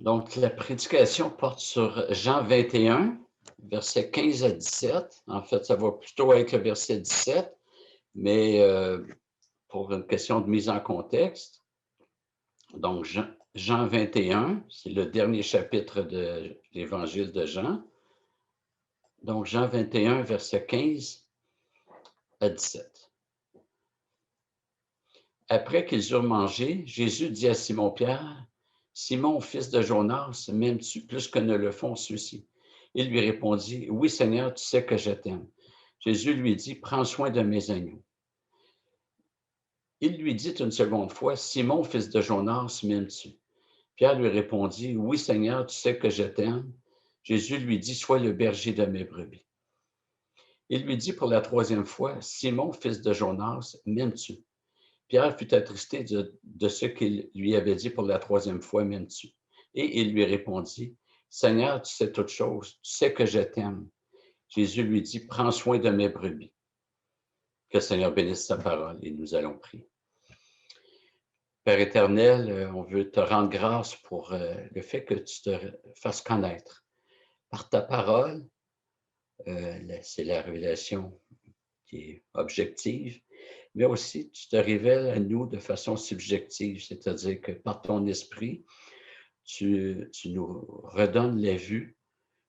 Donc, la prédication porte sur Jean 21, versets 15 à 17. En fait, ça va plutôt être le verset 17, mais pour une question de mise en contexte. Donc, Jean 21, c'est le dernier chapitre de l'Évangile de Jean. Donc, Jean 21, verset 15 à 17. Après qu'ils eurent mangé, Jésus dit à Simon-Pierre, « Simon, fils de Jonas, m'aimes-tu plus que ne le font ceux-ci? » Il lui répondit, « Oui, Seigneur, tu sais que je t'aime. » Jésus lui dit, « Prends soin de mes agneaux. » Il lui dit une seconde fois, « Simon, fils de Jonas, m'aimes-tu? » Pierre lui répondit, « Oui, Seigneur, tu sais que je t'aime. » Jésus lui dit, « Sois le berger de mes brebis. » Il lui dit pour la troisième fois, « Simon, fils de Jonas, m'aimes-tu? » Pierre fut attristé de ce qu'il lui avait dit pour la troisième fois, « M'aimes-tu? » Et il lui répondit, « Seigneur, tu sais toutes choses, tu sais que je t'aime. » Jésus lui dit, « Prends soin de mes brebis. » Que le Seigneur bénisse sa parole et nous allons prier. Père éternel, on veut te rendre grâce pour le fait que tu te fasses connaître par ta parole. C'est la révélation qui est objective, mais aussi tu te révèles à nous de façon subjective, c'est-à-dire que par ton esprit, tu nous redonnes la vue,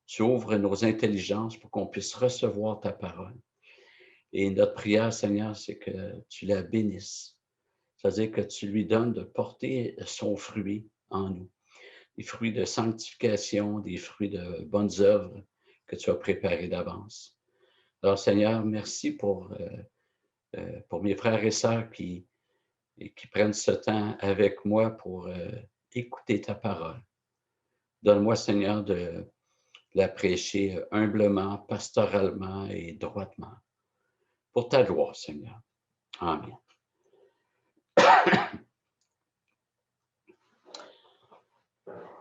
tu ouvres nos intelligences pour qu'on puisse recevoir ta parole. Et notre prière, Seigneur, c'est que tu la bénisses. C'est-à-dire que tu lui donnes de porter son fruit en nous. Des fruits de sanctification, des fruits de bonnes œuvres que tu as préparés d'avance. Alors, Seigneur, merci pour mes frères et sœurs qui prennent ce temps avec moi pour écouter ta parole. Donne-moi, Seigneur, de la prêcher humblement, pastoralement et droitement. Pour ta gloire, Seigneur. Amen.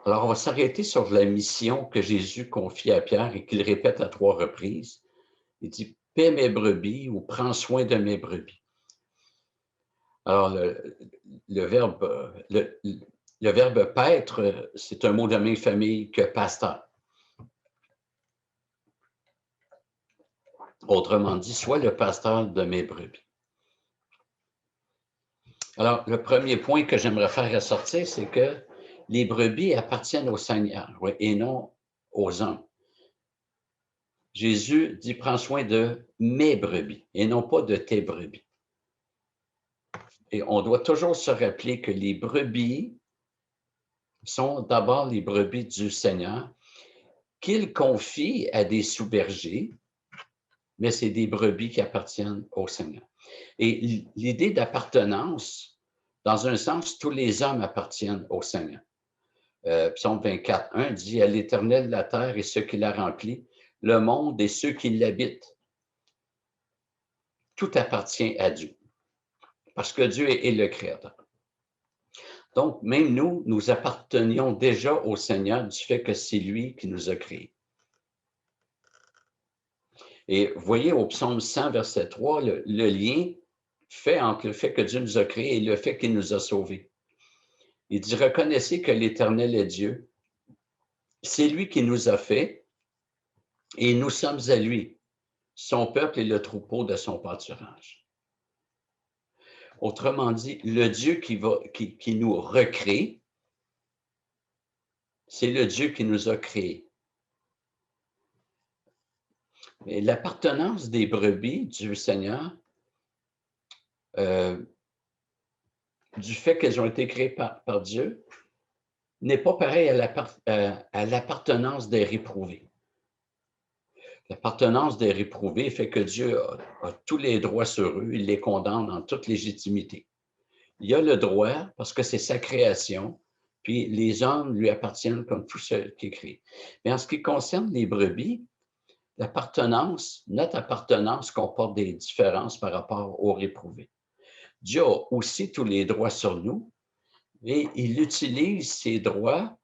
Alors, on va s'arrêter sur la mission que Jésus confie à Pierre et qu'il répète à 3 reprises. Il dit, « Paie mes brebis » ou « Prends soin de mes brebis ». Alors, le verbe paître, c'est un mot de la même famille que pasteur. Autrement dit, sois le pasteur de mes brebis. Alors, le premier point que j'aimerais faire ressortir, c'est que les brebis appartiennent au Seigneur et non aux hommes. Jésus dit, prends soin de mes brebis et non pas de tes brebis. Et on doit toujours se rappeler que les brebis sont d'abord les brebis du Seigneur, qu'il confie à des sous-bergers, mais c'est des brebis qui appartiennent au Seigneur. Et l'idée d'appartenance, dans un sens, tous les hommes appartiennent au Seigneur. Psaume 24, 1 dit, « À l'Éternel la terre et ce qui la remplit, le monde et ceux qui l'habitent. » Tout appartient à Dieu, parce que Dieu est le Créateur. Donc, même nous, nous appartenions déjà au Seigneur du fait que c'est lui qui nous a créés. Et voyez au psaume 100, verset 3, le lien fait entre le fait que Dieu nous a créés et le fait qu'il nous a sauvés. Il dit, reconnaissez que l'Éternel est Dieu. C'est lui qui nous a fait et nous sommes à lui, son peuple et le troupeau de son pâturage. Autrement dit, le Dieu qui nous recrée, c'est le Dieu qui nous a créés. Et l'appartenance des brebis du Seigneur, du fait qu'elles ont été créées par Dieu, n'est pas pareil à l'appartenance des réprouvés. L'appartenance des réprouvés fait que Dieu a tous les droits sur eux, il les condamne en toute légitimité. Il a le droit, parce que c'est sa création, puis les hommes lui appartiennent comme tout ce qui est créé. Mais en ce qui concerne les brebis, notre appartenance comporte des différences par rapport aux réprouvés. Dieu a aussi tous les droits sur nous, et il utilise ces droits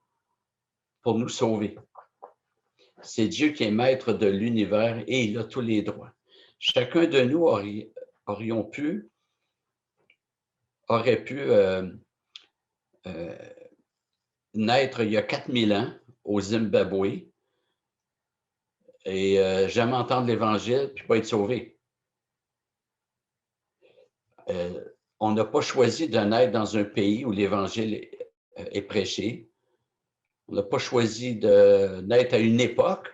pour nous sauver. C'est Dieu qui est maître de l'univers et il a tous les droits. Chacun de nous aurait pu naître il y a 4000 ans au Zimbabwe et jamais entendre l'Évangile puis pas être sauvé. On n'a pas choisi de naître dans un pays où l'Évangile est prêché. On n'a pas choisi de naître à une époque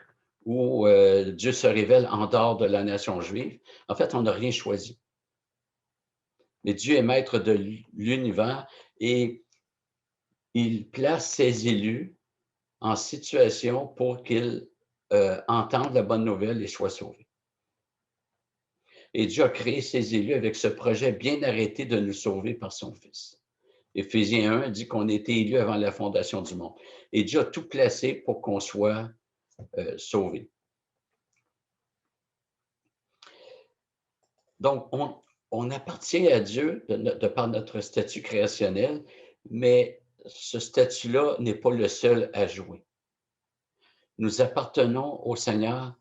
où Dieu se révèle en dehors de la nation juive. En fait, on n'a rien choisi. Mais Dieu est maître de l'univers et il place ses élus en situation pour qu'ils entendent la bonne nouvelle et soient sauvés. Et Dieu a créé ses élus avec ce projet bien arrêté de nous sauver par son Fils. Éphésiens 1 dit qu'on était élus avant la fondation du monde. Et Dieu a tout placé pour qu'on soit sauvés. Donc, on appartient à Dieu de par notre statut créationnel, mais ce statut-là n'est pas le seul à jouer. Nous appartenons au Seigneur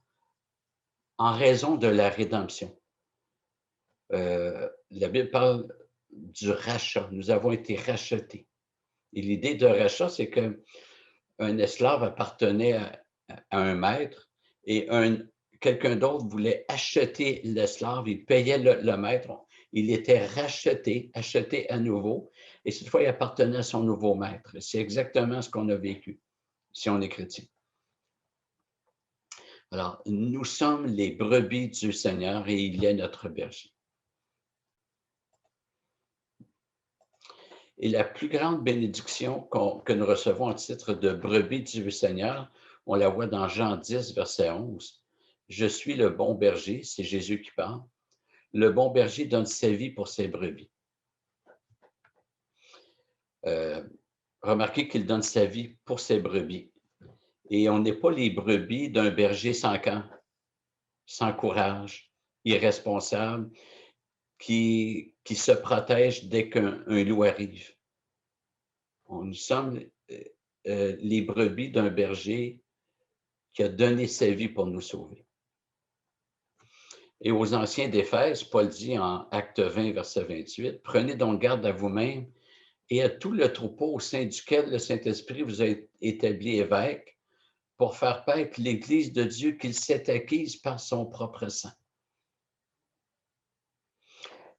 en raison de la rédemption. La Bible parle du rachat. Nous avons été rachetés. Et l'idée de rachat, c'est qu'un esclave appartenait à un maître et quelqu'un d'autre voulait acheter l'esclave, il payait le maître, il était racheté, acheté à nouveau, et cette fois, il appartenait à son nouveau maître. C'est exactement ce qu'on a vécu, si on est chrétien. Alors, nous sommes les brebis du Seigneur et il est notre berger. Et la plus grande bénédiction que nous recevons en titre de brebis du Seigneur, on la voit dans Jean 10, verset 11. Je suis le bon berger, c'est Jésus qui parle. Le bon berger donne sa vie pour ses brebis. Remarquez qu'il donne sa vie pour ses brebis. Et on n'est pas les brebis d'un berger sans camp, sans courage, irresponsable, qui se protège dès qu'un loup arrive. Nous sommes les brebis d'un berger qui a donné sa vie pour nous sauver. Et aux anciens d'Éphèse, Paul dit en Acte 20, verset 28, « Prenez donc garde à vous-même et à tout le troupeau au sein duquel le Saint-Esprit vous a établi évêque pour faire paître l'Église de Dieu qu'il s'est acquise par son propre sang. »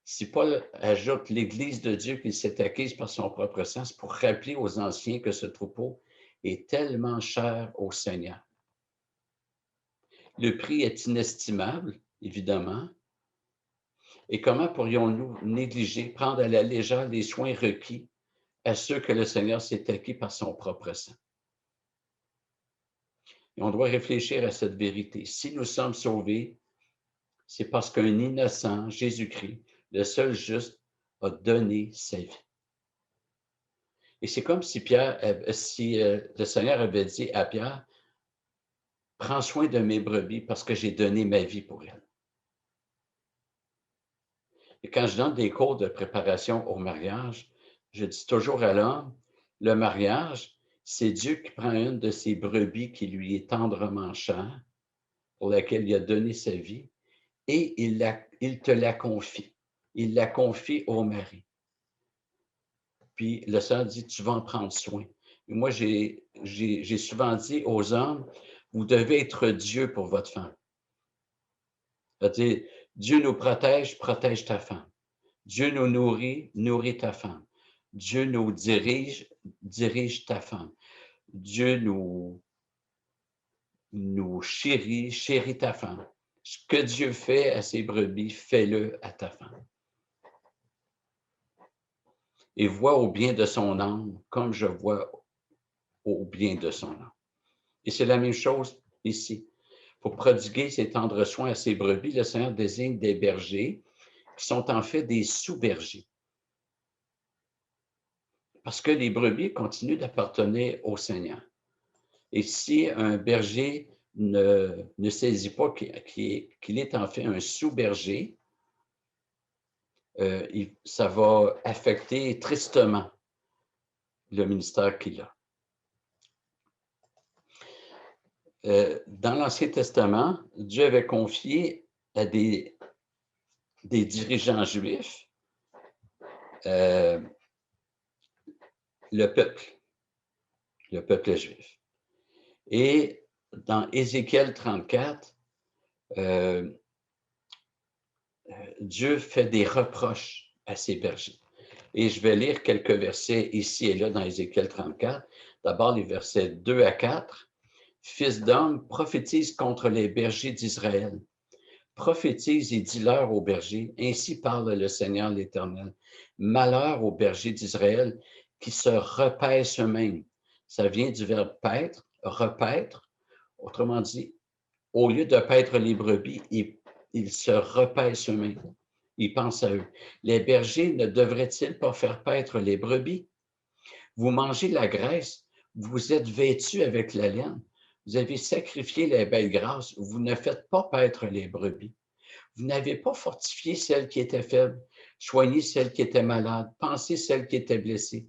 Si Paul ajoute l'Église de Dieu qu'il s'est acquise par son propre sang, c'est pour rappeler aux anciens que ce troupeau est tellement cher au Seigneur. Le prix est inestimable, évidemment. Et comment pourrions-nous négliger, prendre à la légère les soins requis à ceux que le Seigneur s'est acquis par son propre sang? Et on doit réfléchir à cette vérité. Si nous sommes sauvés, c'est parce qu'un innocent, Jésus-Christ, le seul juste, a donné sa vie. Et c'est comme si le Seigneur avait dit à Pierre, « Prends soin de mes brebis parce que j'ai donné ma vie pour elles. » Et quand je donne des cours de préparation au mariage, je dis toujours à l'homme, le mariage, c'est Dieu qui prend une de ses brebis qui lui est tendrement chère, pour laquelle il a donné sa vie, et il te la confie. Il la confie au mari. Puis le Seigneur dit, tu vas en prendre soin. Et moi, j'ai souvent dit aux hommes, vous devez être Dieu pour votre femme. C'est-à-dire, Dieu nous protège, protège ta femme. Dieu nous nourrit, nourrit ta femme. Dieu nous dirige, dirige ta femme. Dieu nous chérit, chérit ta femme. Ce que Dieu fait à ses brebis, fais-le à ta femme. Et vois au bien de son âme comme je vois au bien de son âme. Et c'est la même chose ici. Pour prodiguer ses tendres soins à ses brebis, le Seigneur désigne des bergers qui sont en fait des sous-bergers. Parce que les brebis continuent d'appartenir au Seigneur. Et si un berger ne saisit pas qu'il est en fait un sous-berger, ça va affecter tristement le ministère qu'il a. Dans l'Ancien Testament, Dieu avait confié à des dirigeants juifs le peuple. le peuple juif. Et dans Ézéchiel 34, euh, Dieu fait des reproches à ses bergers. Et je vais lire quelques versets ici et là dans Ézéchiel 34. D'abord, les versets 2 à 4. Fils d'homme, prophétise contre les bergers d'Israël. Prophétise et dis-leur aux bergers, ainsi parle le Seigneur l'Éternel. Malheur aux bergers d'Israël qui se repaissent eux-mêmes. Ça vient du verbe paître, repaître. Autrement dit, au lieu de paître les brebis, ils se repaissent eux-mêmes. Ils pensent à eux. Les bergers ne devraient-ils pas faire paître les brebis? Vous mangez la graisse, vous êtes vêtus avec la laine. Vous avez sacrifié les belles grasses, vous ne faites pas paître les brebis. Vous n'avez pas fortifié celles qui étaient faibles, soigné celles qui étaient malades, pensé celles qui étaient blessées.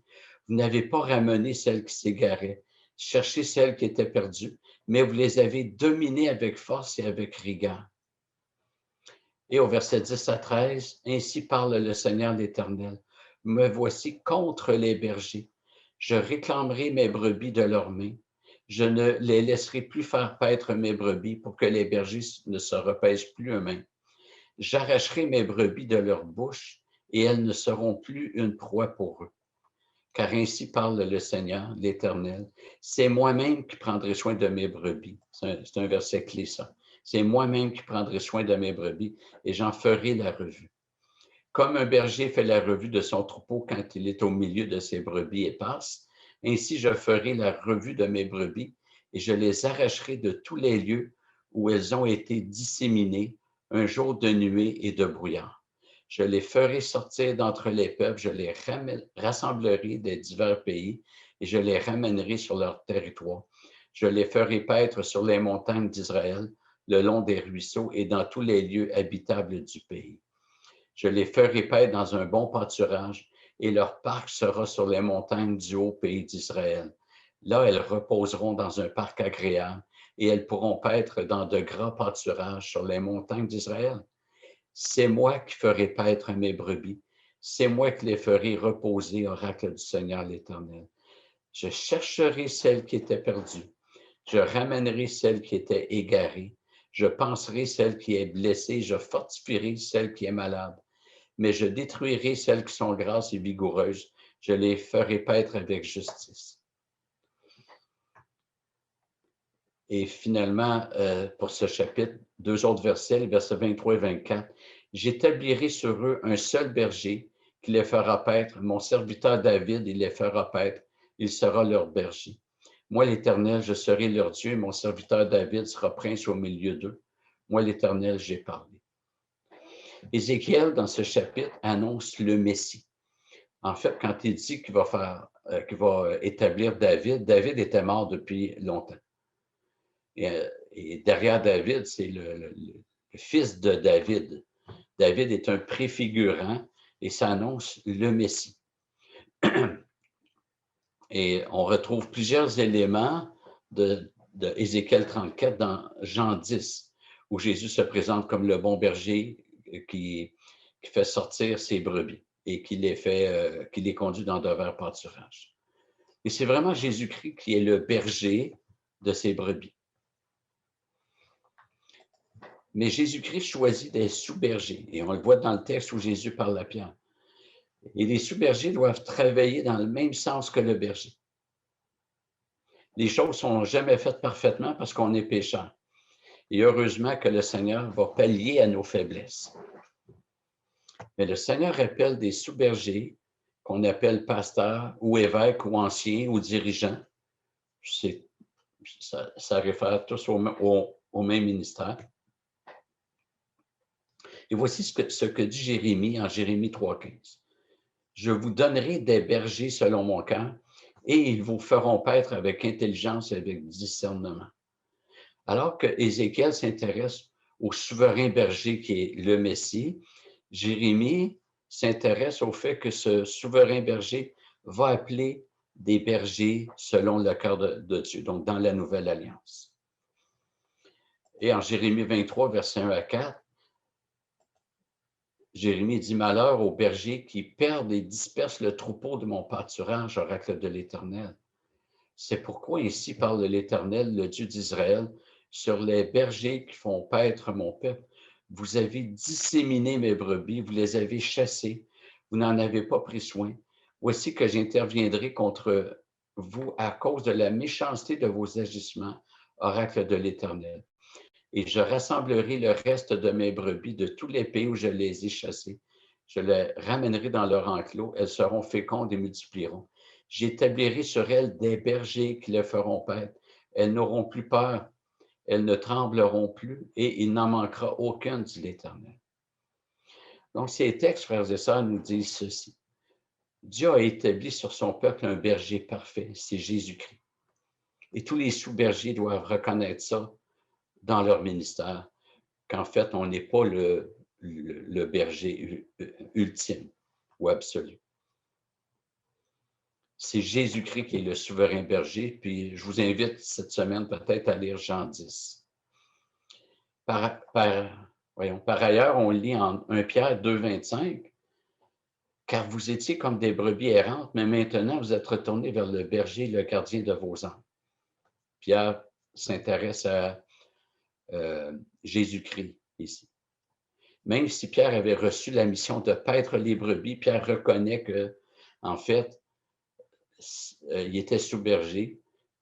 Vous n'avez pas ramené celles qui s'égaraient, cherché celles qui étaient perdues, mais vous les avez dominées avec force et avec rigueur. Et au verset 10 à 13, ainsi parle le Seigneur l'Éternel. Me voici contre les bergers. Je réclamerai mes brebis de leurs mains. Je ne les laisserai plus faire paître mes brebis pour que les bergers ne se repêchent plus eux-mêmes. J'arracherai mes brebis de leur bouche et elles ne seront plus une proie pour eux. Car ainsi parle le Seigneur, l'Éternel. C'est moi-même qui prendrai soin de mes brebis. C'est un verset clé, ça. C'est moi-même qui prendrai soin de mes brebis et j'en ferai la revue. Comme un berger fait la revue de son troupeau quand il est au milieu de ses brebis éparses, ainsi je ferai la revue de mes brebis et je les arracherai de tous les lieux où elles ont été disséminées un jour de nuée et de brouillard. Je les ferai sortir d'entre les peuples, je les rassemblerai des divers pays et je les ramènerai sur leur territoire. Je les ferai paître sur les montagnes d'Israël, le long des ruisseaux et dans tous les lieux habitables du pays. Je les ferai paître dans un bon pâturage et leur parc sera sur les montagnes du haut pays d'Israël. Là, elles reposeront dans un parc agréable et elles pourront paître dans de grands pâturages sur les montagnes d'Israël. C'est moi qui ferai paître mes brebis. C'est moi qui les ferai reposer, oracle du Seigneur l'Éternel. Je chercherai celles qui étaient perdues. Je ramènerai celle qui était égarée. Je panserai celle qui est blessée. Je fortifierai celle qui est malade. Mais je détruirai celles qui sont grasses et vigoureuses. Je les ferai paître avec justice. Et finalement, pour ce chapitre, deux autres versets, les versets 23 et 24. J'établirai sur eux un seul berger qui les fera paître. Mon serviteur David, il les fera paître. Il sera leur berger. Moi, l'Éternel, je serai leur Dieu, et mon serviteur David sera prince au milieu d'eux. Moi, l'Éternel, j'ai parlé. Ézéchiel, dans ce chapitre, annonce le Messie. En fait, quand il dit qu'il va établir David, David était mort depuis longtemps. Et derrière David, c'est le fils de David. David est un préfigurant et ça annonce le Messie. Et on retrouve plusieurs éléments de Ézéchiel 34 dans Jean 10, où Jésus se présente comme le bon berger qui fait sortir ses brebis et qui les conduit dans de verts pâturages. Et c'est vraiment Jésus-Christ qui est le berger de ses brebis. Mais Jésus-Christ choisit des sous-bergers, et on le voit dans le texte où Jésus parle à Pierre. Et les sous-bergers doivent travailler dans le même sens que le berger. Les choses ne sont jamais faites parfaitement parce qu'on est pécheur. Et heureusement que le Seigneur va pallier à nos faiblesses. Mais le Seigneur appelle des sous-bergers qu'on appelle pasteurs ou évêques ou anciens ou dirigeants. Ça réfère tous au même ministère. Et voici ce que dit Jérémie en Jérémie 3,15. Je vous donnerai des bergers selon mon cœur, et ils vous feront paître avec intelligence et avec discernement. Alors que Ézéchiel s'intéresse au souverain berger qui est le Messie, Jérémie s'intéresse au fait que ce souverain berger va appeler des bergers selon le cœur de Dieu, donc dans la Nouvelle Alliance. Et en Jérémie 23, versets 1 à 4, Jérémie dit « Malheur aux bergers qui perdent et dispersent le troupeau de mon pâturage, oracle de l'Éternel. C'est pourquoi ainsi parle l'Éternel, le Dieu d'Israël, sur les bergers qui font paître mon peuple. Vous avez disséminé mes brebis, vous les avez chassées, vous n'en avez pas pris soin. Voici que j'interviendrai contre vous à cause de la méchanceté de vos agissements, oracle de l'Éternel. Et je rassemblerai le reste de mes brebis de tous les pays où je les ai chassées. Je les ramènerai dans leur enclos, elles seront fécondes et multiplieront. J'établirai sur elles des bergers qui les feront paître. Elles n'auront plus peur, elles ne trembleront plus, et il n'en manquera aucun, dit l'Éternel. Donc, ces textes, frères et sœurs, nous disent ceci. Dieu a établi sur son peuple un berger parfait, c'est Jésus-Christ. Et tous les sous-bergers doivent reconnaître ça dans leur ministère, qu'en fait, on n'est pas le berger ultime ou absolu. C'est Jésus-Christ qui est le souverain berger, puis je vous invite cette semaine peut-être à lire Jean 10. Par ailleurs, on lit en 1 Pierre 2, 25, « Car vous étiez comme des brebis errantes, mais maintenant vous êtes retournés vers le berger, le gardien de vos âmes. » Pierre s'intéresse à Jésus-Christ ici. Même si Pierre avait reçu la mission de paître les brebis, Pierre reconnaît que, en fait, il était sous-berger.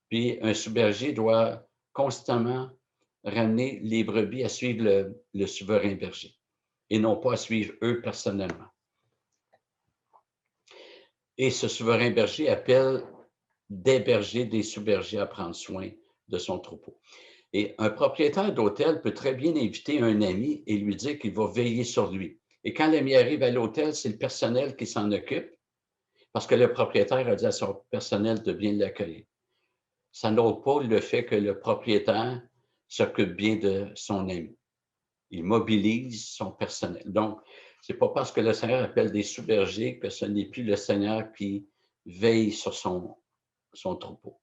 Puis un sous-berger doit constamment ramener les brebis à suivre le souverain berger et non pas à suivre eux personnellement. Et ce souverain berger appelle des bergers, des sous-bergers à prendre soin de son troupeau. Et un propriétaire d'hôtel peut très bien inviter un ami et lui dire qu'il va veiller sur lui. Et quand l'ami arrive à l'hôtel, c'est le personnel qui s'en occupe parce que le propriétaire a dit à son personnel de bien l'accueillir. Ça n'ôte pas le fait que le propriétaire s'occupe bien de son ami. Il mobilise son personnel. Donc, ce n'est pas parce que le Seigneur appelle des sous-bergers que ce n'est plus le Seigneur qui veille sur son troupeau.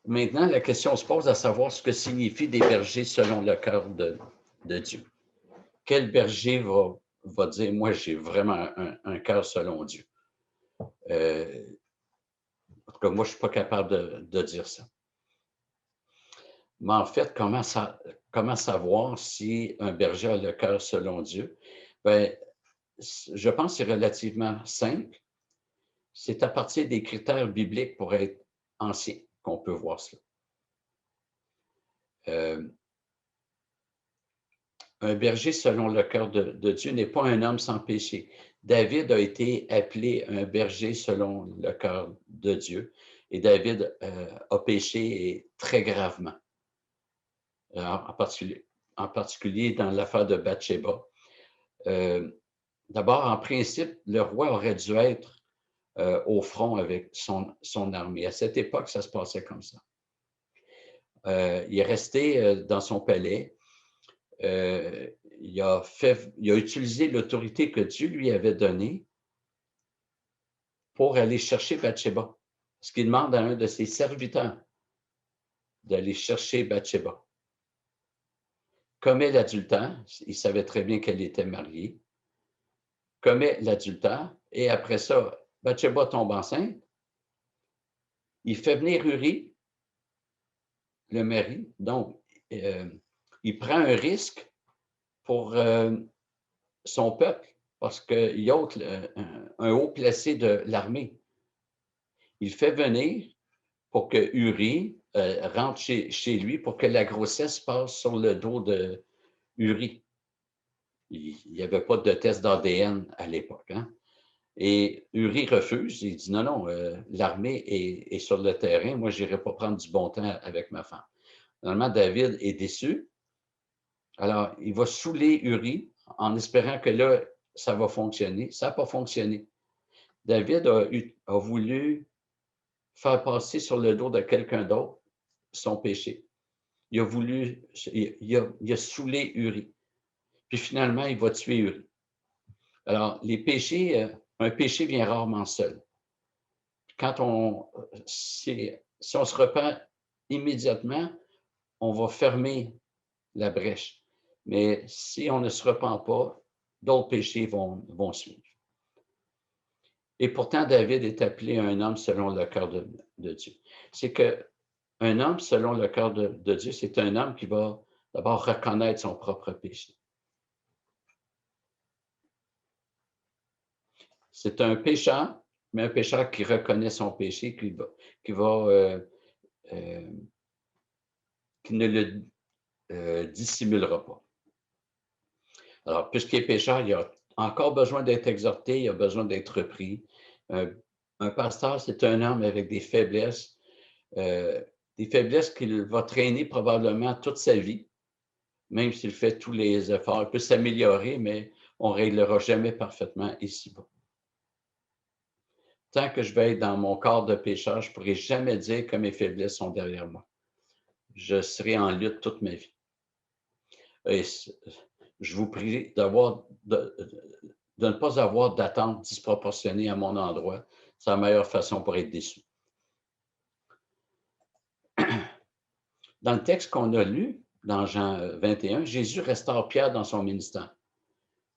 Maintenant, la question se pose à savoir ce que signifie des bergers selon le cœur de Dieu. Quel berger va dire, moi, j'ai vraiment un cœur selon Dieu? En tout cas, moi, je ne suis pas capable de dire ça. Mais en fait, comment savoir si un berger a le cœur selon Dieu? Bien, je pense que c'est relativement simple. C'est à partir des critères bibliques pour être ancien qu'on peut voir cela. Un berger selon le cœur de Dieu n'est pas un homme sans péché. David a été appelé un berger selon le cœur de Dieu et David a péché et très gravement, en particulier dans l'affaire de Bathsheba. D'abord, en principe, le roi aurait dû être au front avec son armée. À cette époque, ça se passait comme ça. Il est resté dans son palais. Il a utilisé l'autorité que Dieu lui avait donnée pour aller chercher Bathsheba. Ce qu'il demande à un de ses serviteurs d'aller chercher Bathsheba. Commet l'adultère, il savait très bien qu'elle était mariée, commet l'adultère, et après ça, Bathsheba tombe enceinte. Il fait venir Uri, le mari, donc il prend un risque pour son peuple, parce qu'il y a un haut placé de l'armée. Il fait venir pour que Uri rentre chez lui pour que la grossesse passe sur le dos de Uri. Il n'y avait pas de test d'ADN à l'époque. Hein? Et Uri refuse. Il dit non, l'armée est sur le terrain. Moi, je n'irai pas prendre du bon temps avec ma femme. Finalement, David est déçu. Alors, il va saouler Uri en espérant que là, ça va fonctionner. Ça n'a pas fonctionné. David a voulu faire passer sur le dos de quelqu'un d'autre son péché. Il a saoulé Uri. Puis finalement, il va tuer Uri. Alors, un péché vient rarement seul. Si on se repent immédiatement, on va fermer la brèche. Mais si on ne se repent pas, d'autres péchés vont suivre. Et pourtant, David est appelé un homme selon le cœur de Dieu. C'est qu'un homme selon le cœur de Dieu, c'est un homme qui va d'abord reconnaître son propre péché. C'est un pécheur, mais un pécheur qui reconnaît son péché, qui ne le dissimulera pas. Alors, puisqu'il est pécheur, il a encore besoin d'être exhorté, il a besoin d'être repris. Un pasteur, c'est un homme avec des faiblesses qu'il va traîner probablement toute sa vie, même s'il fait tous les efforts. Il peut s'améliorer, mais on ne réglera jamais parfaitement ici-bas. Tant que je vais être dans mon corps de pécheur, je ne pourrai jamais dire que mes faiblesses sont derrière moi. Je serai en lutte toute ma vie. Et je vous prie de ne pas avoir d'attente disproportionnée à mon endroit. C'est la meilleure façon pour être déçu. Dans le texte qu'on a lu, dans Jean 21, Jésus restaure Pierre dans son ministère.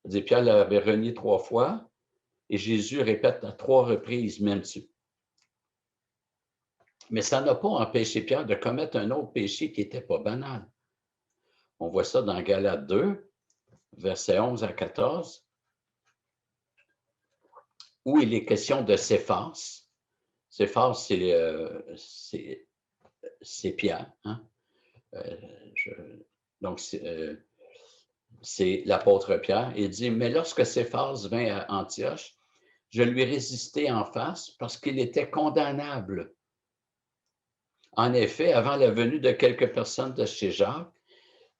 C'est-à-dire, Pierre l'avait renié 3 fois et Jésus répète à 3 reprises, m'aimes-tu? Mais ça n'a pas empêché Pierre de commettre un autre péché qui n'était pas banal. On voit ça dans Galates 2, versets 11 à 14, où il est question de Céphas. Céphas, c'est Pierre. Hein? Donc, c'est l'apôtre Pierre. Il dit, mais lorsque Céphas vint à Antioche, je lui résistai en face parce qu'il était condamnable. En effet, avant la venue de quelques personnes de chez Jacques,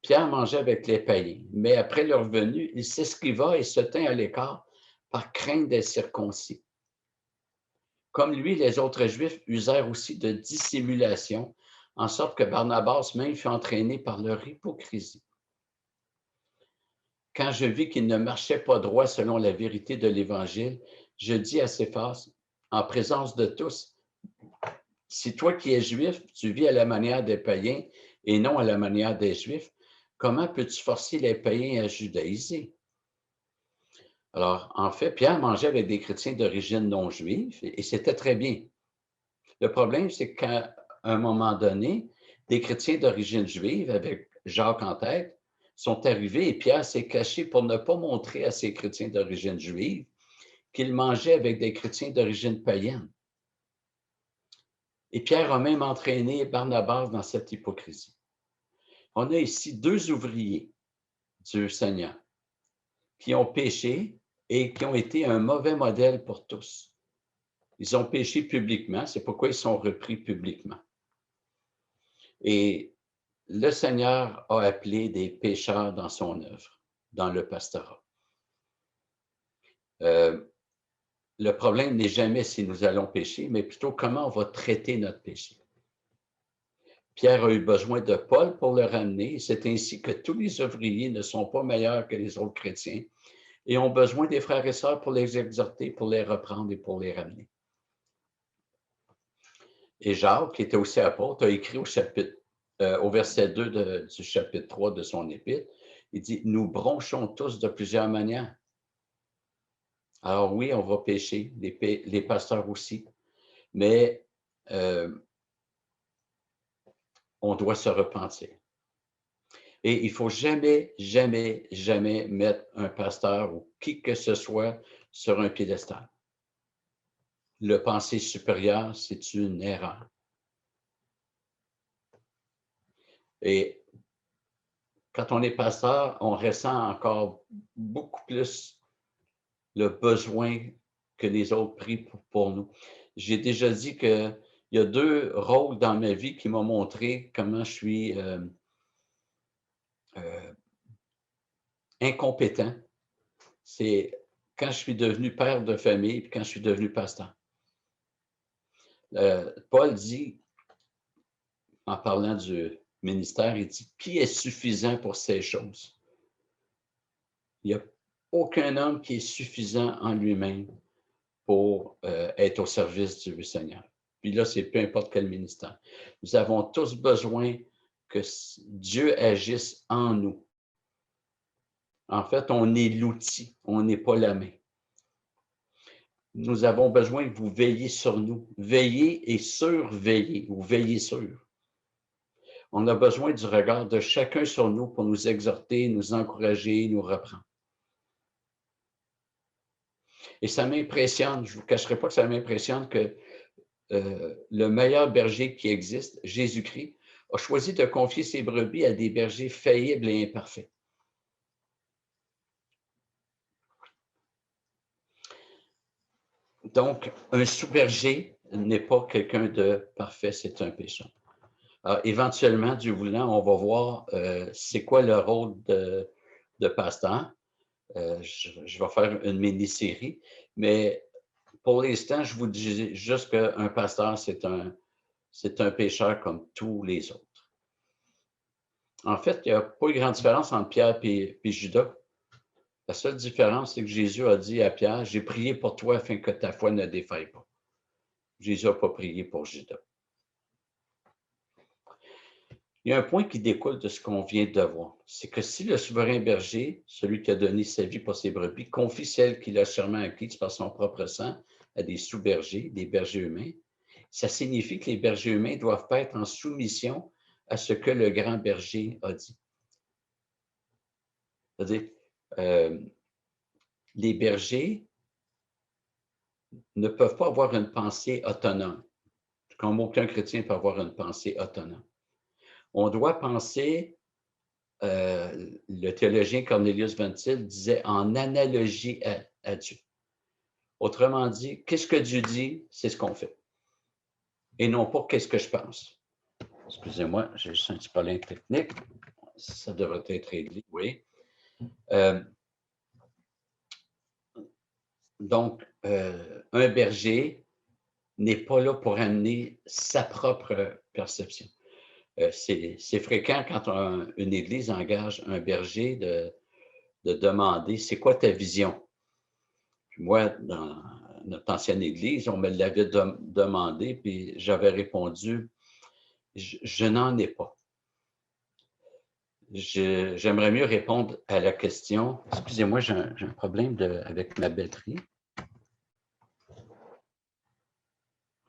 Pierre mangeait avec les païens, mais après leur venue, il s'esquiva et se tint à l'écart par crainte des circoncis. Comme lui, les autres Juifs usèrent aussi de dissimulation, en sorte que Barnabas même fut entraîné par leur hypocrisie. Quand je vis qu'il ne marchait pas droit selon la vérité de l'Évangile, je dis à Céphas, en présence de tous, si toi qui es juif, tu vis à la manière des païens et non à la manière des Juifs, comment peux-tu forcer les païens à judaïser? Alors, en fait, Pierre mangeait avec des chrétiens d'origine non juive et c'était très bien. Le problème, c'est qu'à un moment donné, des chrétiens d'origine juive, avec Jacques en tête, sont arrivés et Pierre s'est caché pour ne pas montrer à ces chrétiens d'origine juive qu'il mangeait avec des chrétiens d'origine païenne. Et Pierre a même entraîné Barnabas dans cette hypocrisie. On a ici 2 ouvriers du Seigneur qui ont péché et qui ont été un mauvais modèle pour tous. Ils ont péché publiquement, c'est pourquoi ils sont repris publiquement. Et le Seigneur a appelé des pécheurs dans son œuvre, dans le pastorat. Le problème n'est jamais si nous allons pécher, mais plutôt comment on va traiter notre péché. Pierre a eu besoin de Paul pour le ramener. C'est ainsi que tous les ouvriers ne sont pas meilleurs que les autres chrétiens et ont besoin des frères et sœurs pour les exhorter, pour les reprendre et pour les ramener. Et Jacques, qui était aussi apôtre, a écrit au verset 2 du chapitre 3 de son épître, il dit, nous bronchons tous de plusieurs manières. Alors oui, on va pécher, les pasteurs aussi, mais on doit se repentir. Et il ne faut jamais, jamais, jamais mettre un pasteur ou qui que ce soit sur un piédestal. Le penser supérieur, c'est une erreur. Et quand on est pasteur, on ressent encore beaucoup plus le besoin que les autres prient pour nous. J'ai déjà dit qu'il y a 2 rôles dans ma vie qui m'ont montré comment je suis incompétent. C'est quand je suis devenu père de famille et quand je suis devenu pasteur. Paul dit, en parlant du ministère, il dit, qui est suffisant pour ces choses? Il n'y a aucun homme qui est suffisant en lui-même pour être au service du Seigneur. Puis là, c'est peu importe quel ministère. Nous avons tous besoin que Dieu agisse en nous. En fait, on est l'outil, on n'est pas la main. nous avons besoin que vous veilliez sur nous. Veillez et surveillez, ou veillez sur. On a besoin du regard de chacun sur nous pour nous exhorter, nous encourager, nous reprendre. Et ça m'impressionne, je ne vous cacherai pas que ça m'impressionne que le meilleur berger qui existe, Jésus-Christ, a choisi de confier ses brebis à des bergers faillibles et imparfaits. Donc, un sous-berger n'est pas quelqu'un de parfait, c'est un pécheur. Alors, éventuellement, Dieu voulant, on va voir c'est quoi le rôle de pasteur. Je vais faire une mini-série, mais pour l'instant, je vous dis juste qu'un pasteur, c'est un pécheur comme tous les autres. En fait, il n'y a pas une grande différence entre Pierre et Judas. La seule différence, c'est que Jésus a dit à Pierre, « J'ai prié pour toi afin que ta foi ne défaille pas. » Jésus n'a pas prié pour Judas. Il y a un point qui découle de ce qu'on vient de voir. C'est que si le souverain berger, celui qui a donné sa vie pour ses brebis, confie celle qu'il a sûrement acquise par son propre sang à des sous-bergers, des bergers humains, ça signifie que les bergers humains doivent pas être en soumission à ce que le grand berger a dit. C'est-à-dire, les bergers ne peuvent pas avoir une pensée autonome, comme aucun chrétien peut avoir une pensée autonome. On doit penser, le théologien Cornelius Van Til disait en analogie à Dieu. Autrement dit, qu'est-ce que Dieu dit, c'est ce qu'on fait. Et non pas qu'est-ce que je pense. Excusez-moi, j'ai juste un petit problème technique. Ça devrait être réglé, oui. Donc, un berger n'est pas là pour amener sa propre perception. C'est fréquent quand une église engage un berger de demander « c'est quoi ta vision? » Puis moi, dans notre ancienne église, on me l'avait demandé, puis j'avais répondu « je n'en ai pas. » J'aimerais mieux répondre à la question. Excusez-moi, j'ai un problème avec ma batterie.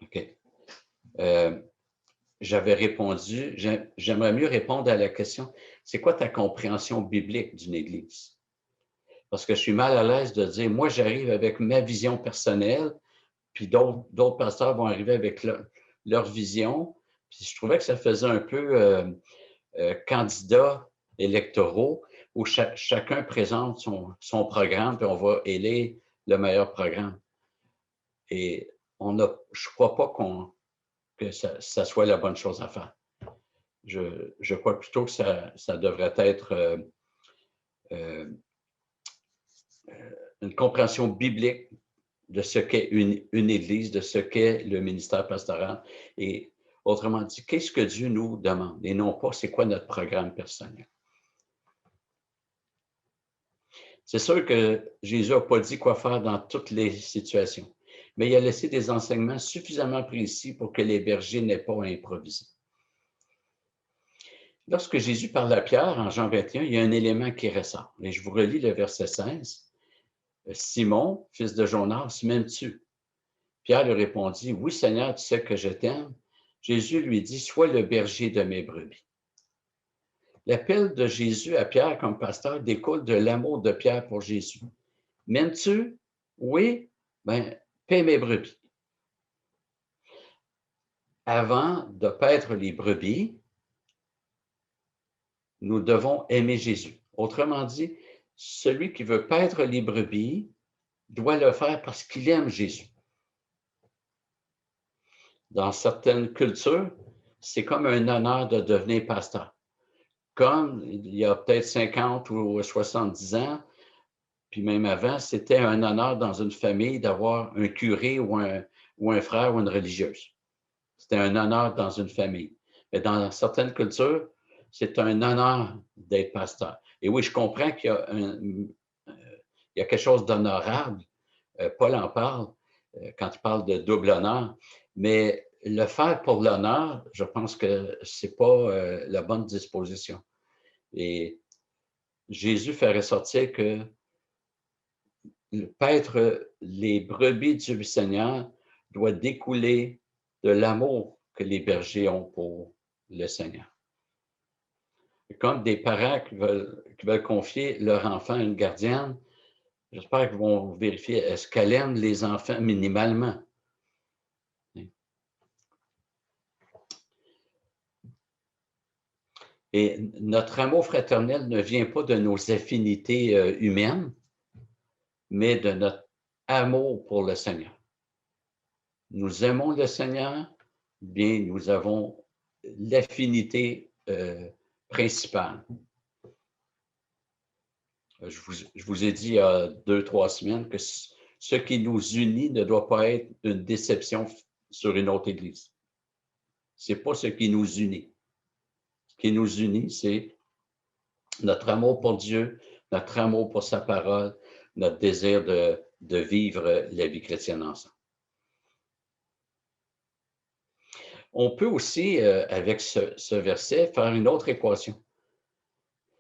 OK. J'avais répondu, j'aimerais mieux répondre à la question, c'est quoi ta compréhension biblique d'une église? Parce que je suis mal à l'aise de dire, moi, j'arrive avec ma vision personnelle, puis d'autres pasteurs vont arriver avec leur vision. Puis je trouvais que ça faisait un peu candidat électoraux où chacun présente son programme, puis on va élire le meilleur programme. Et je ne crois pas que ça soit la bonne chose à faire. Je crois plutôt que ça devrait être une compréhension biblique de ce qu'est une Église, de ce qu'est le ministère pastoral. Et autrement dit, qu'est-ce que Dieu nous demande et non pas c'est quoi notre programme personnel. C'est sûr que Jésus n'a pas dit quoi faire dans toutes les situations, mais il a laissé des enseignements suffisamment précis pour que les bergers n'aient pas à improviser. Lorsque Jésus parle à Pierre, en Jean 21, il y a un élément qui ressort. Et je vous relis le verset 16. « Simon, fils de Jonas, m'aimes-tu? » Pierre lui répondit, « Oui, Seigneur, tu sais que je t'aime. » Jésus lui dit, « Sois le berger de mes brebis. » L'appel de Jésus à Pierre comme pasteur découle de l'amour de Pierre pour Jésus. « M'aimes-tu? Oui, bien, paie mes brebis. » Avant de paître les brebis, nous devons aimer Jésus. Autrement dit, celui qui veut paître les brebis doit le faire parce qu'il aime Jésus. Dans certaines cultures, c'est comme un honneur de devenir pasteur. Comme il y a peut-être 50 ou 70 ans, puis même avant, c'était un honneur dans une famille d'avoir un curé ou un frère ou une religieuse. C'était un honneur dans une famille. Mais dans certaines cultures, c'est un honneur d'être pasteur. Et oui, je comprends qu'il y a quelque chose d'honorable. Paul en parle quand il parle de double honneur. Mais le faire pour l'honneur, je pense que ce n'est pas la bonne disposition. Et Jésus fait ressortir que paître les brebis du Seigneur doit découler de l'amour que les bergers ont pour le Seigneur. Comme des parents qui veulent confier leur enfant à une gardienne, j'espère qu'ils vont vérifier, est-ce qu'elle aime les enfants minimalement? Et notre amour fraternel ne vient pas de nos affinités humaines, mais de notre amour pour le Seigneur. Nous aimons le Seigneur, bien nous avons l'affinité principale. Je vous ai dit il y a 2-3 semaines que ce qui nous unit ne doit pas être une déception sur une autre Église. Ce n'est pas ce qui nous unit. Ce qui nous unit, c'est notre amour pour Dieu, notre amour pour sa parole, notre désir de vivre la vie chrétienne ensemble. On peut aussi, avec ce verset, faire une autre équation.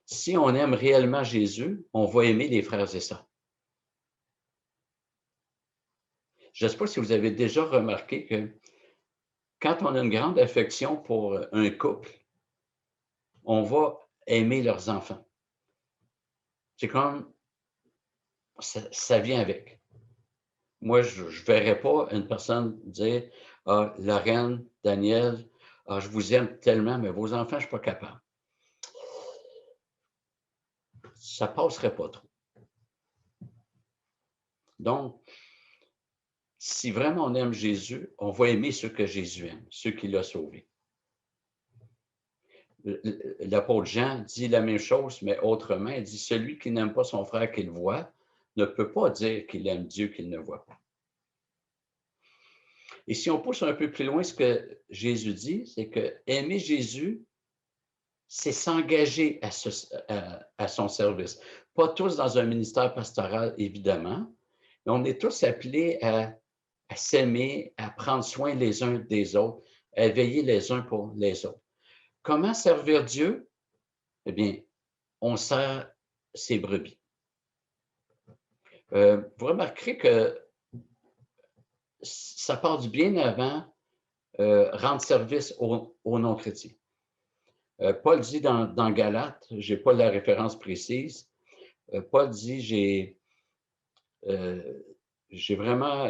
Si on aime réellement Jésus, on va aimer les frères et sœurs. Je ne sais pas si vous avez déjà remarqué que quand on a une grande affection pour un couple, on va aimer leurs enfants. C'est comme, ça vient avec. Moi, je ne verrais pas une personne dire, « Ah, Lorraine, Daniel, ah, je vous aime tellement, mais vos enfants, je ne suis pas capable. » Ça ne passerait pas trop. Donc, si vraiment on aime Jésus, on va aimer ceux que Jésus aime, ceux qu'il a sauvés. L'apôtre Jean dit la même chose, mais autrement. Il dit, celui qui n'aime pas son frère qu'il voit ne peut pas dire qu'il aime Dieu qu'il ne voit pas. Et si on pousse un peu plus loin, ce que Jésus dit, c'est que aimer Jésus, c'est s'engager à son service. Pas tous dans un ministère pastoral, évidemment, mais on est tous appelés à s'aimer, à prendre soin les uns des autres, à veiller les uns pour les autres. Comment servir Dieu? Eh bien, on sert ses brebis. Vous remarquerez que ça part du bien avant rendre service aux non-chrétiens. Paul dit dans Galates, je n'ai pas la référence précise, Paul dit, j'ai vraiment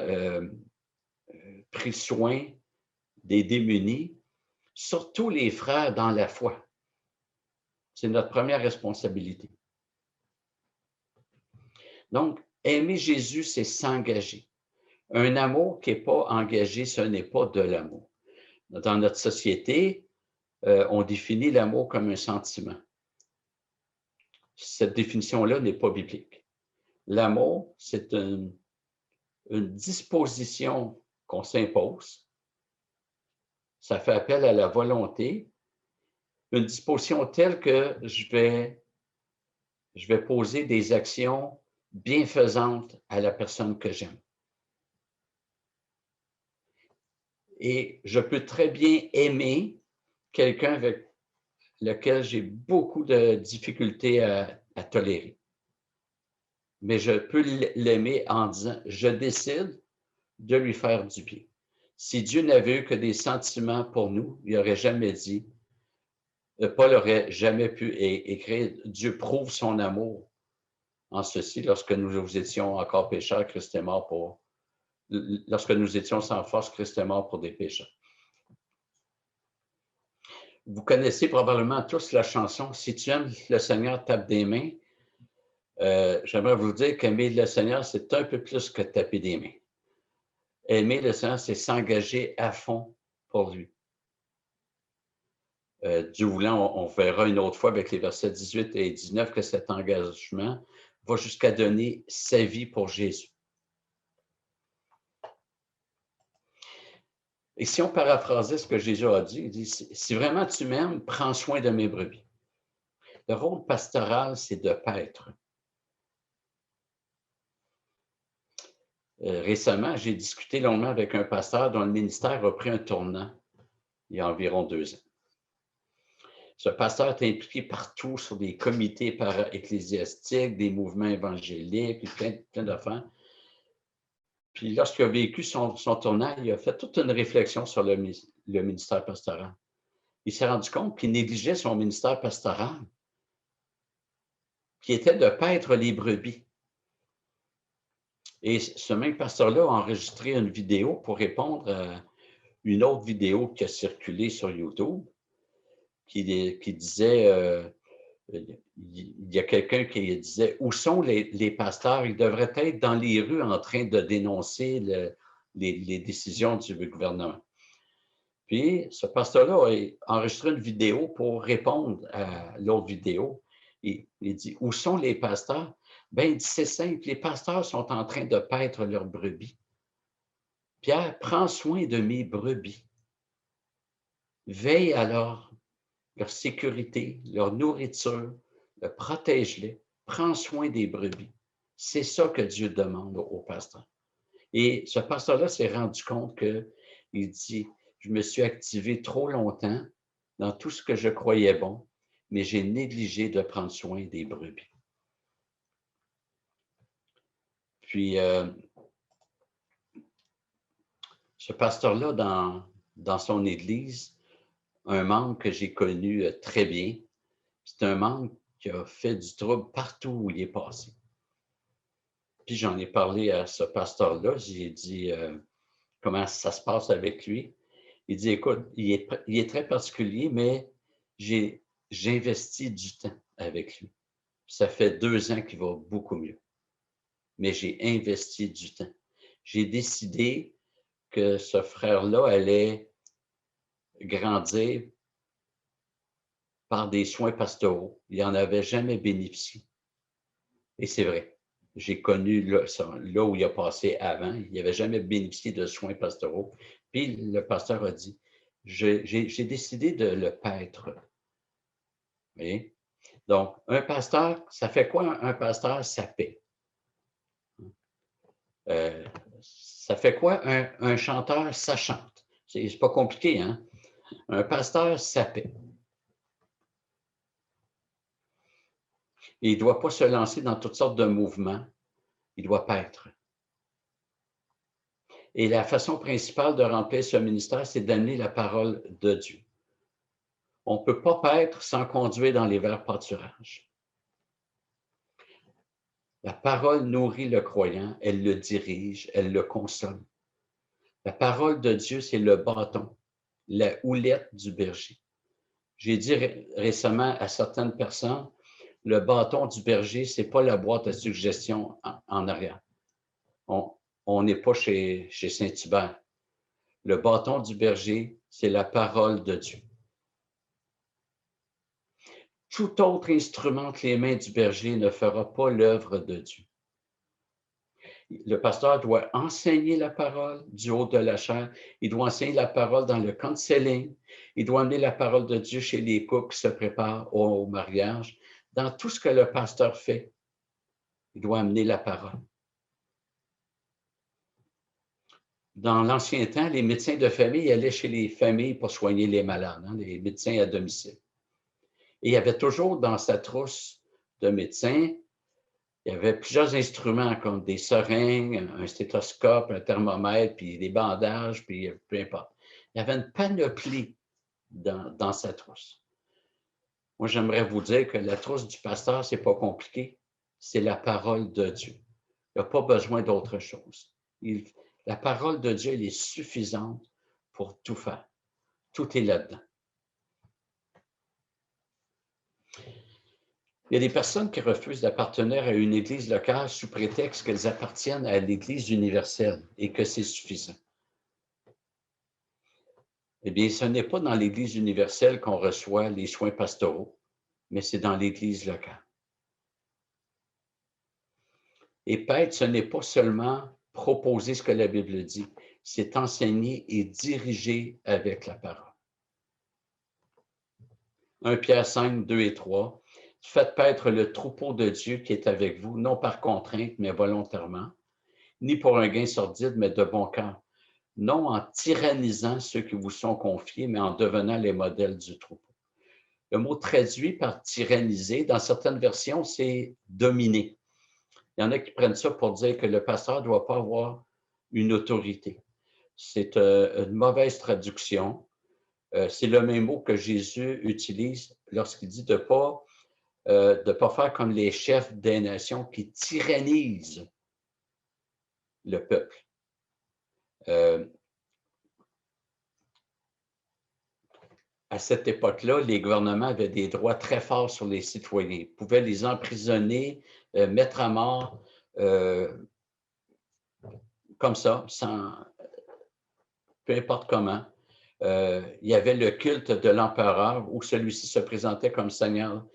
pris soin des démunis, surtout les frères dans la foi. C'est notre première responsabilité. Donc, aimer Jésus, c'est s'engager. Un amour qui n'est pas engagé, ce n'est pas de l'amour. Dans notre société, on définit l'amour comme un sentiment. Cette définition-là n'est pas biblique. L'amour, c'est une disposition qu'on s'impose. Ça fait appel à la volonté, une disposition telle que je vais poser des actions bienfaisantes à la personne que j'aime. Et je peux très bien aimer quelqu'un avec lequel j'ai beaucoup de difficultés à tolérer. Mais je peux l'aimer en disant, je décide de lui faire du bien. Si Dieu n'avait eu que des sentiments pour nous, il n'aurait jamais dit, Paul n'aurait jamais pu écrire, Dieu prouve son amour en ceci, lorsque nous étions encore pécheurs, Christ est mort pour, lorsque nous étions sans force, Christ est mort pour des pécheurs. Vous connaissez probablement tous la chanson « Si tu aimes le Seigneur, tape des mains ». J'aimerais vous dire qu'aimer le Seigneur, c'est un peu plus que taper des mains. Aimer le Seigneur, c'est s'engager à fond pour lui. Dieu voulant, on verra une autre fois avec les versets 18 et 19 que cet engagement va jusqu'à donner sa vie pour Jésus. Et si on paraphrasait ce que Jésus a dit, il dit, si vraiment tu m'aimes, prends soin de mes brebis. Le rôle pastoral, c'est de paître. Récemment, j'ai discuté longuement avec un pasteur dont le ministère a pris un tournant il y a environ 2 ans. Ce pasteur est impliqué partout sur des comités ecclésiastiques, des mouvements évangéliques, plein d'affaires. Puis lorsqu'il a vécu son tournage, il a fait toute une réflexion sur le ministère pastoral. Il s'est rendu compte qu'il négligeait son ministère pastoral, qui était de paître les brebis. Et ce même pasteur-là a enregistré une vidéo pour répondre à une autre vidéo qui a circulé sur YouTube, qui disait, il y a quelqu'un qui disait, où sont les pasteurs? Ils devraient être dans les rues en train de dénoncer les décisions du gouvernement. Puis, ce pasteur-là a enregistré une vidéo pour répondre à l'autre vidéo. Il dit, où sont les pasteurs? Ben, il dit, c'est simple, les pasteurs sont en train de paître leurs brebis. Pierre, prends soin de mes brebis. Veille à leur sécurité, leur nourriture, protège-les, prends soin des brebis. C'est ça que Dieu demande aux pasteurs. Et ce pasteur-là s'est rendu compte qu'il dit, je me suis activé trop longtemps dans tout ce que je croyais bon, mais j'ai négligé de prendre soin des brebis. Puis, ce pasteur-là, dans son église, un membre que j'ai connu très bien, c'est un membre qui a fait du trouble partout où il est passé. Puis j'en ai parlé à ce pasteur-là, j'ai dit comment ça se passe avec lui. Il dit, écoute, il est très particulier, mais j'investis du temps avec lui. Ça fait 2 ans qu'il va beaucoup mieux. Mais j'ai investi du temps. J'ai décidé que ce frère-là allait grandir par des soins pastoraux. Il n'en avait jamais bénéficié. Et c'est vrai. J'ai connu là où il a passé avant, il n'avait jamais bénéficié de soins pastoraux. Puis le pasteur a dit, j'ai décidé de le paître. Vous voyez? Donc, un pasteur, ça fait quoi un pasteur? Ça paie. Ça fait quoi un chanteur? Ça chante. C'est pas compliqué, hein? Un pasteur, ça paie. Il ne doit pas se lancer dans toutes sortes de mouvements. Il doit paître. Et la façon principale de remplir ce ministère, c'est d'amener la parole de Dieu. On ne peut pas paître sans conduire dans les verts pâturages. La parole nourrit le croyant, elle le dirige, elle le console. La parole de Dieu, c'est le bâton, la houlette du berger. J'ai dit récemment à certaines personnes, le bâton du berger, ce n'est pas la boîte à suggestions en arrière. On n'est pas chez Saint-Hubert. Le bâton du berger, c'est la parole de Dieu. Tout autre instrument que les mains du berger ne fera pas l'œuvre de Dieu. Le pasteur doit enseigner la parole du haut de la chair. Il doit enseigner la parole dans le counseling. Il doit amener la parole de Dieu chez les couples qui se préparent au mariage. Dans tout ce que le pasteur fait, il doit amener la parole. Dans l'ancien temps, les médecins de famille allaient chez les familles pour soigner les malades, les médecins à domicile. Et il y avait toujours dans sa trousse de médecin, il y avait plusieurs instruments comme des seringues, un stéthoscope, un thermomètre, puis des bandages, puis peu importe. Il y avait une panoplie dans sa trousse. Moi, j'aimerais vous dire que la trousse du pasteur, ce n'est pas compliqué. C'est la parole de Dieu. Il n'y a pas besoin d'autre chose. La parole de Dieu, elle est suffisante pour tout faire. Tout est là-dedans. Il y a des personnes qui refusent d'appartenir à une église locale sous prétexte qu'elles appartiennent à l'église universelle et que c'est suffisant. Eh bien, ce n'est pas dans l'église universelle qu'on reçoit les soins pastoraux, mais c'est dans l'église locale. Et paître, ce n'est pas seulement proposer ce que la Bible dit, c'est enseigner et diriger avec la parole. 1 Pierre 5, 2 et 3. Faites paître le troupeau de Dieu qui est avec vous, non par contrainte, mais volontairement, ni pour un gain sordide, mais de bon cœur, non en tyrannisant ceux qui vous sont confiés, mais en devenant les modèles du troupeau. Le mot traduit par tyranniser, dans certaines versions, c'est dominer. Il y en a qui prennent ça pour dire que le pasteur ne doit pas avoir une autorité. C'est une mauvaise traduction. C'est le même mot que Jésus utilise lorsqu'il dit de ne pas faire comme les chefs des nations qui tyrannisent le peuple. À cette époque-là, les gouvernements avaient des droits très forts sur les citoyens. Ils pouvaient les emprisonner, mettre à mort, comme ça, sans, peu importe comment. Il y avait le culte de l'empereur où celui-ci se présentait comme seigneur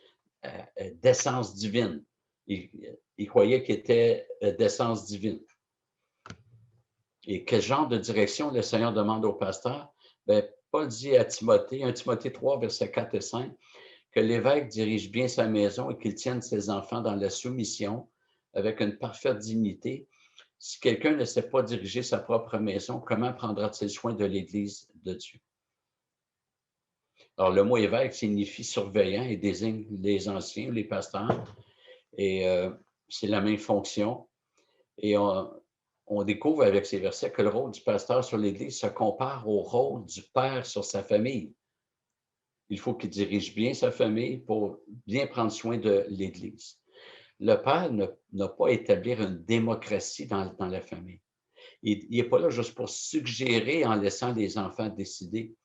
d'essence divine. Il croyait qu'il était d'essence divine. Et quel genre de direction le Seigneur demande au pasteur? Bien, Paul dit à Timothée, 1 Timothée 3, versets 4 et 5, que l'évêque dirige bien sa maison et qu'il tienne ses enfants dans la soumission avec une parfaite dignité. Si quelqu'un ne sait pas diriger sa propre maison, comment prendra-t-il soin de l'Église de Dieu? Alors, le mot évêque signifie surveillant et désigne les anciens, les pasteurs, et c'est la même fonction. Et on découvre avec ces versets que le rôle du pasteur sur l'Église se compare au rôle du père sur sa famille. Il faut qu'il dirige bien sa famille pour bien prendre soin de l'Église. Le père n'a pas à établir une démocratie dans la famille. Il n'est pas là juste pour suggérer en laissant les enfants décider.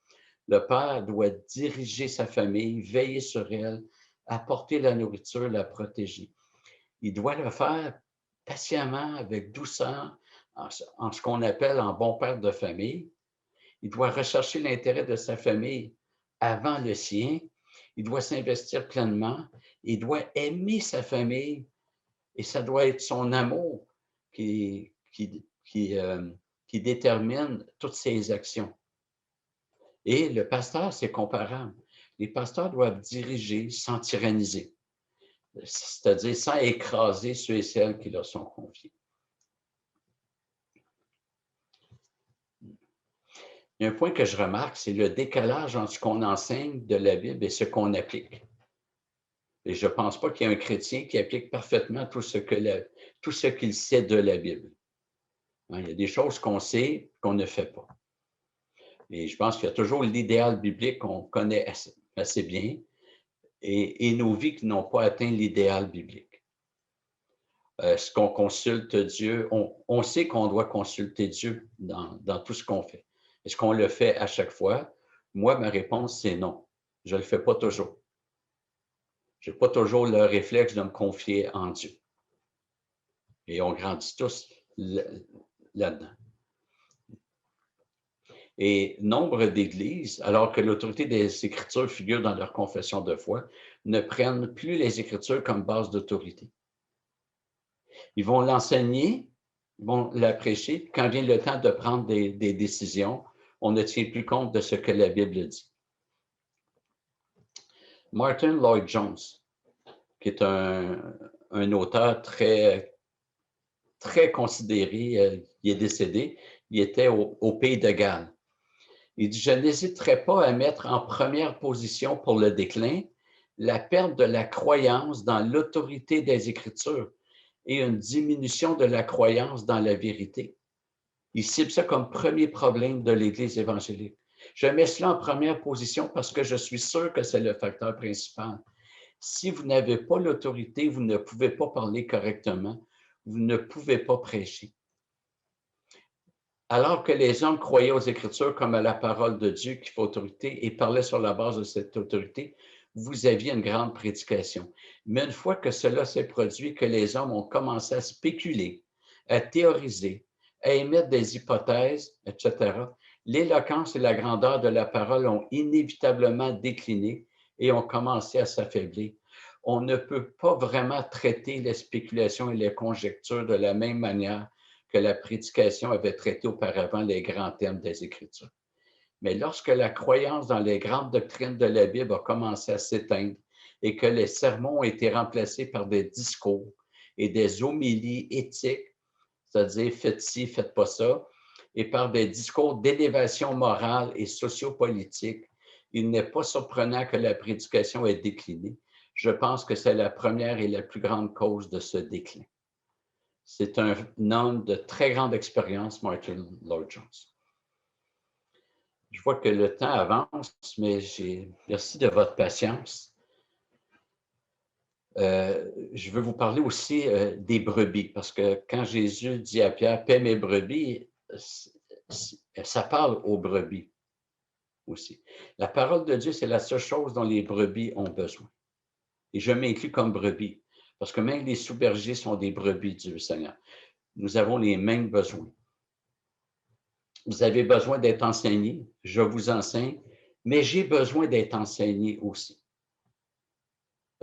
Le père doit diriger sa famille, veiller sur elle, apporter la nourriture, la protéger. Il doit le faire patiemment, avec douceur, en ce qu'on appelle un bon père de famille. Il doit rechercher l'intérêt de sa famille avant le sien. Il doit s'investir pleinement. Il doit aimer sa famille et ça doit être son amour qui détermine toutes ses actions. Et le pasteur, c'est comparable. Les pasteurs doivent diriger sans tyranniser, c'est-à-dire sans écraser ceux et celles qui leur sont confiés. Il y a un point que je remarque, c'est le décalage entre ce qu'on enseigne de la Bible et ce qu'on applique. Et je ne pense pas qu'il y ait un chrétien qui applique parfaitement tout ce qu'il sait de la Bible. Il y a des choses qu'on sait qu'on ne fait pas. Et je pense qu'il y a toujours l'idéal biblique qu'on connaît assez bien et nos vies qui n'ont pas atteint l'idéal biblique. Est-ce qu'on consulte Dieu? On sait qu'on doit consulter Dieu dans tout ce qu'on fait. Est-ce qu'on le fait à chaque fois? Moi, ma réponse, c'est non. Je ne le fais pas toujours. Je n'ai pas toujours le réflexe de me confier en Dieu. Et on grandit tous là-dedans. Et nombre d'églises, alors que l'autorité des Écritures figure dans leur confession de foi, ne prennent plus les Écritures comme base d'autorité. Ils vont l'enseigner, ils vont la prêcher. Quand vient le temps de prendre des décisions, on ne tient plus compte de ce que la Bible dit. Martin Lloyd-Jones, qui est un auteur très, très considéré, il est décédé, il était au Pays de Galles. Il dit, je n'hésiterai pas à mettre en première position pour le déclin la perte de la croyance dans l'autorité des Écritures et une diminution de la croyance dans la vérité. Il cible ça comme premier problème de l'Église évangélique. Je mets cela en première position parce que je suis sûr que c'est le facteur principal. Si vous n'avez pas l'autorité, vous ne pouvez pas parler correctement, vous ne pouvez pas prêcher. Alors que les hommes croyaient aux Écritures comme à la parole de Dieu qui fait autorité et parlaient sur la base de cette autorité, vous aviez une grande prédication. Mais une fois que cela s'est produit, que les hommes ont commencé à spéculer, à théoriser, à émettre des hypothèses, etc., l'éloquence et la grandeur de la parole ont inévitablement décliné et ont commencé à s'affaiblir. On ne peut pas vraiment traiter les spéculations et les conjectures de la même manière que la prédication avait traité auparavant les grands thèmes des Écritures. Mais lorsque la croyance dans les grandes doctrines de la Bible a commencé à s'éteindre et que les sermons ont été remplacés par des discours et des homélies éthiques, c'est-à-dire faites ci, faites pas ça, et par des discours d'élévation morale et sociopolitique Il n'est pas surprenant que la prédication ait décliné. Je pense que c'est la première et la plus grande cause de ce déclin. C'est un homme de très grande expérience, Martin Lloyd-Jones. Je vois que le temps avance, mais merci de votre patience. Je veux vous parler aussi des brebis, parce que quand Jésus dit à Pierre, paie mes brebis, ça parle aux brebis aussi. La parole de Dieu, c'est la seule chose dont les brebis ont besoin. Et je m'inclus comme brebis, parce que même les sous-bergers sont des brebis du Seigneur. Nous avons les mêmes besoins. Vous avez besoin d'être enseigné, je vous enseigne, mais j'ai besoin d'être enseigné aussi.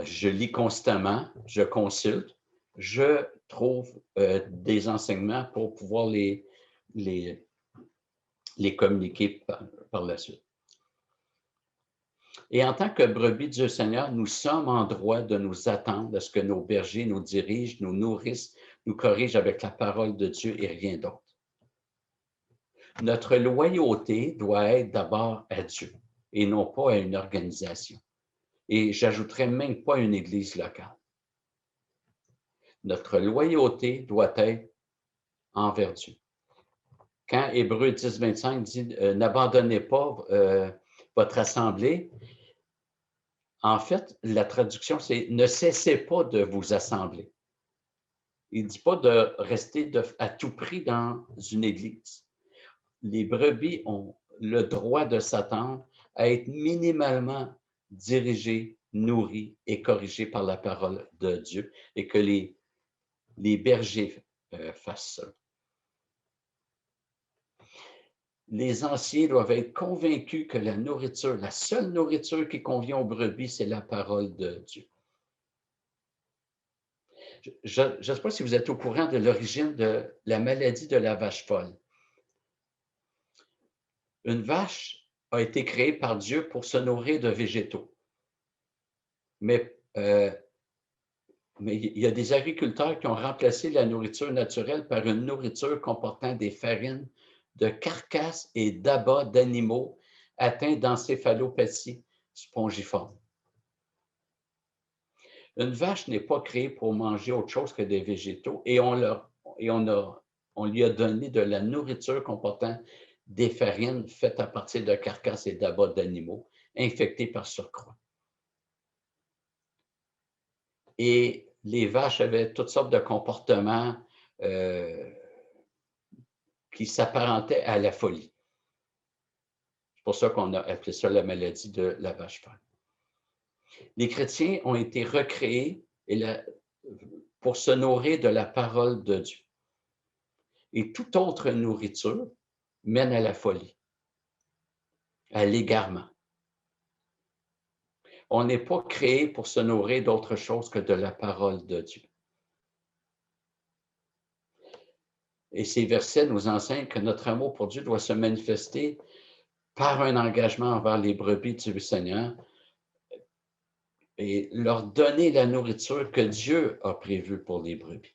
Je lis constamment, je consulte, je trouve des enseignements pour pouvoir les communiquer par la suite. Et en tant que brebis du Seigneur, nous sommes en droit de nous attendre à ce que nos bergers nous dirigent, nous nourrissent, nous corrigent avec la parole de Dieu et rien d'autre. Notre loyauté doit être d'abord à Dieu et non pas à une organisation. Et j'ajouterais même pas à une église locale. Notre loyauté doit être envers Dieu. Quand Hébreux 10, 25 dit n'abandonnez pas votre assemblée, en fait, la traduction, c'est ne cessez pas de vous assembler. Il ne dit pas de rester à tout prix dans une église. Les brebis ont le droit de s'attendre à être minimalement dirigées, nourries et corrigées par la parole de Dieu et que les bergers fassent ça. Les anciens doivent être convaincus que la nourriture, la seule nourriture qui convient aux brebis, c'est la parole de Dieu. Je ne sais pas si vous êtes au courant de l'origine de la maladie de la vache folle. Une vache a été créée par Dieu pour se nourrir de végétaux. Mais il y a des agriculteurs qui ont remplacé la nourriture naturelle par une nourriture comportant des farines de carcasses et d'abats d'animaux atteints d'encéphalopathie spongiforme. Une vache n'est pas créée pour manger autre chose que des végétaux et on lui a donné de la nourriture comportant des farines faites à partir de carcasses et d'abats d'animaux infectés par surcroît. Et les vaches avaient toutes sortes de comportements qui s'apparentaient à la folie. C'est pour ça qu'on a appelé ça la maladie de la vache folle. Les chrétiens ont été recréés pour se nourrir de la parole de Dieu. Et toute autre nourriture mène à la folie, à l'égarement. On n'est pas créé pour se nourrir d'autre chose que de la parole de Dieu. Et ces versets nous enseignent que notre amour pour Dieu doit se manifester par un engagement envers les brebis du Seigneur et leur donner la nourriture que Dieu a prévue pour les brebis.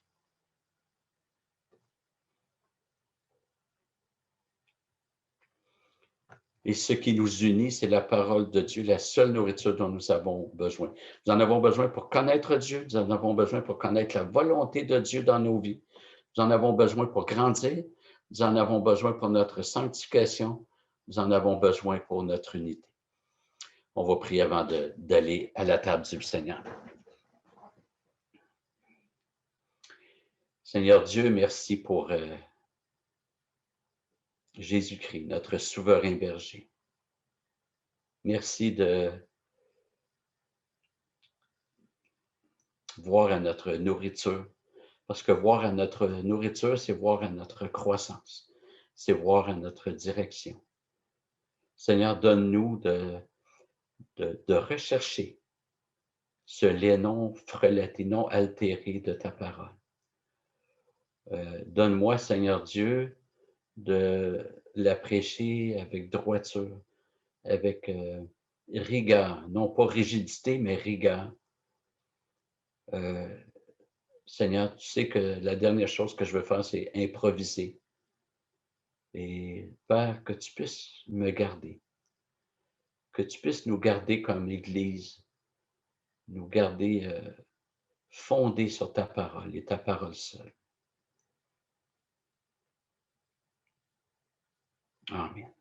Et ce qui nous unit, c'est la parole de Dieu, la seule nourriture dont nous avons besoin. Nous en avons besoin pour connaître Dieu, nous en avons besoin pour connaître la volonté de Dieu dans nos vies. Nous en avons besoin pour grandir, nous en avons besoin pour notre sanctification, nous en avons besoin pour notre unité. On va prier avant d'aller à la table du Seigneur. Seigneur Dieu, merci pour Jésus-Christ, notre souverain berger. Merci de voir à notre nourriture, parce que voir à notre nourriture, c'est voir à notre croissance, c'est voir à notre direction. Seigneur, donne-nous de rechercher ce lait non frelaté, non altéré de ta parole. Donne-moi, Seigneur Dieu, de la prêcher avec droiture, avec rigueur, non pas rigidité, mais rigueur. Seigneur, tu sais que la dernière chose que je veux faire, c'est improviser. Et Père, que tu puisses me garder, que tu puisses nous garder comme Église, nous garder fondés sur ta parole et ta parole seule. Amen.